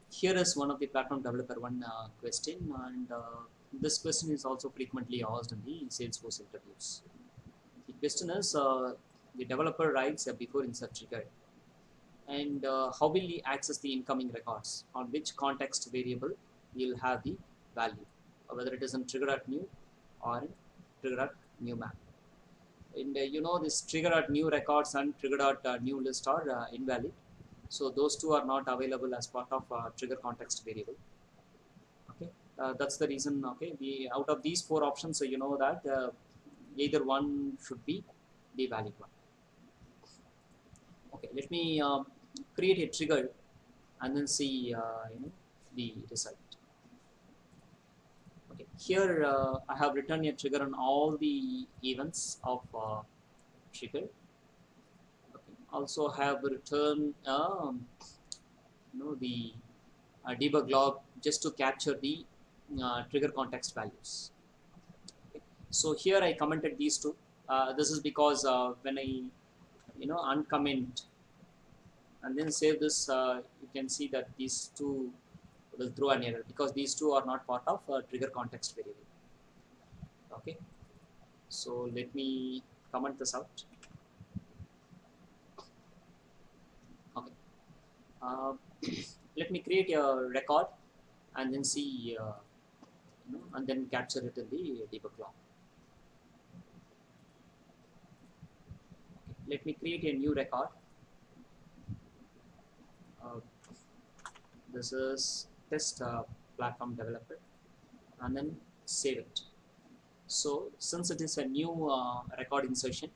Here is one of the platform developer one question, and this question is also frequently asked in the Salesforce interviews. The question is the developer writes a before insert trigger, and how will he access the incoming records? On which context variable you'll have the value, whether it is in trigger at new or in trigger at new map. And this trigger at new records and trigger at new list are invalid. So those two are not available as part of trigger context variable. Okay, that's the reason. Okay, out of these four options, so you know that either one should be the valid one. Okay, let me create a trigger and then see the result. Okay, here I have written a trigger on all the events of trigger. Okay, also have written the debug log just to capture the trigger context values. Okay. So here I commented these two. This is because when I uncomment and then save this, you can see that these two will throw an error because these two are not part of trigger context variable. Okay, so let me comment this out. Okay, uh, let me create a record and then see and then capture it in the debug log. Okay, let me create a new record. This is test platform developer and then save it. So since it is a new record insertion,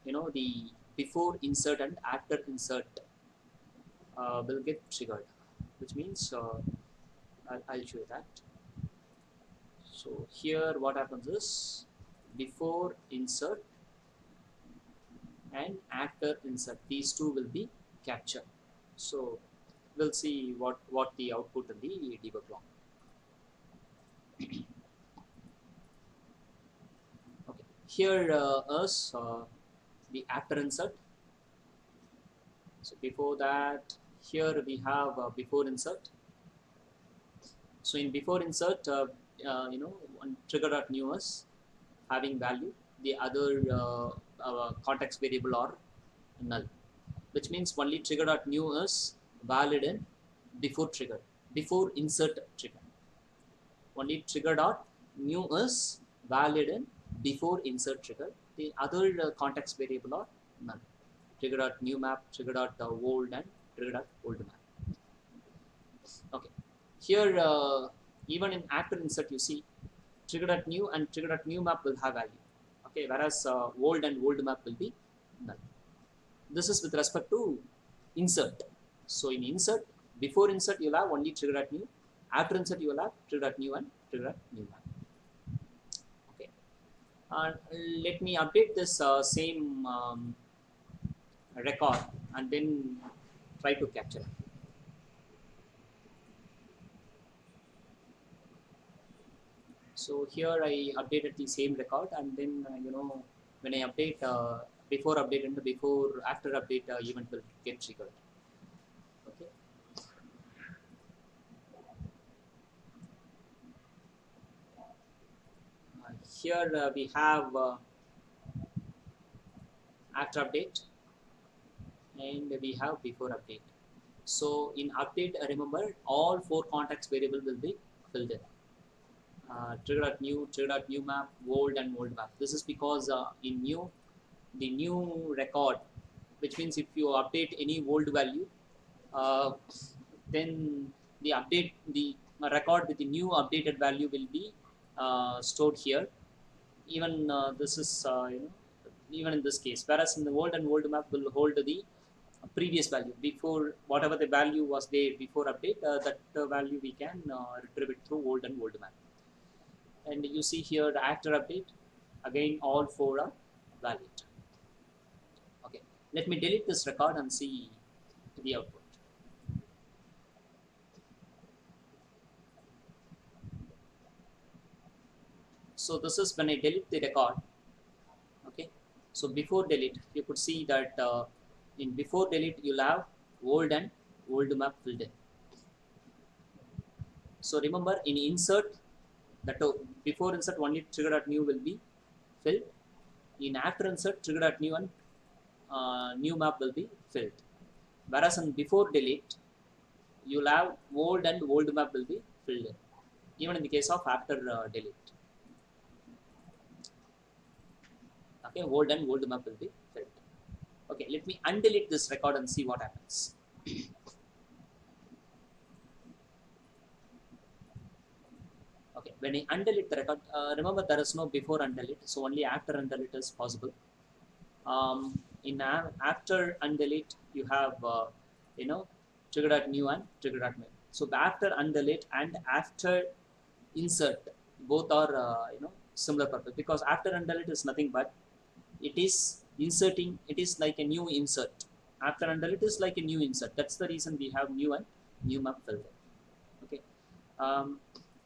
the before insert and after insert will get triggered, which means I'll show you that. So here what happens is before insert and after insert, these two will be captured. So we'll see what the output in the debug log. Okay, here is the after insert. So before that, here we have before insert. So in before insert, one trigger at new is having value. The other context variable are null, which means only trigger at new is valid in before trigger, before insert trigger. Only trigger dot new is valid in before insert trigger. The other context variable are none. Trigger dot new map, trigger dot old, and trigger dot old map. Okay, here even in after insert you see trigger dot new and trigger dot new map will have value. Okay, whereas old and old map will be none. This is with respect to insert. So in insert, before insert you'll have only trigger at new, after insert you will have trigger at new and trigger at new map. Okay, let me update this same record and then try to capture it. So here I updated the same record and then when I update before update and the before after update event will get triggered. Okay. Here we have after update and we have before update. So in update, remember all four context variable will be filled in. Trigger at new map, old and old map. This is because in new, the new record, which means if you update any old value, then the record with the new updated value will be stored here. Even this is even in this case, whereas in the old and old map will hold the previous value before whatever the value was there before update, that value we can retrieve it through old and old map. And you see here after update, again all four are valid. Okay, let me delete this record and see the output. So this is when I delete the record. Okay, so before delete you could see that in before delete you'll have old and old map filled in. So remember, in insert, that before insert only trigger.new will be filled. In after insert, trigger.new and new map will be filled. Whereas in before delete, you'll have old and old map will be filled in. Even in the case of after delete. Okay, old and old map will be filled. Okay, let me undelete this record and see what happens. Okay, when I undelete the record, remember there is no before undelete, so only after undelete is possible. After undelete, you have trigger.new and trigger.main. So after undelete and after insert, both are similar purpose, because after undelete is nothing but it is inserting. It is like a new insert. After undelete is like a new insert. That's the reason we have new and new map filter. Okay.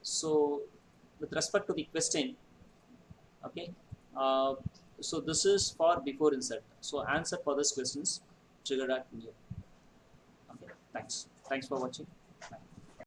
So with respect to the question, okay, uh, so this is for before insert. So answer for this questions trigger.new. Okay, thanks for watching. Bye.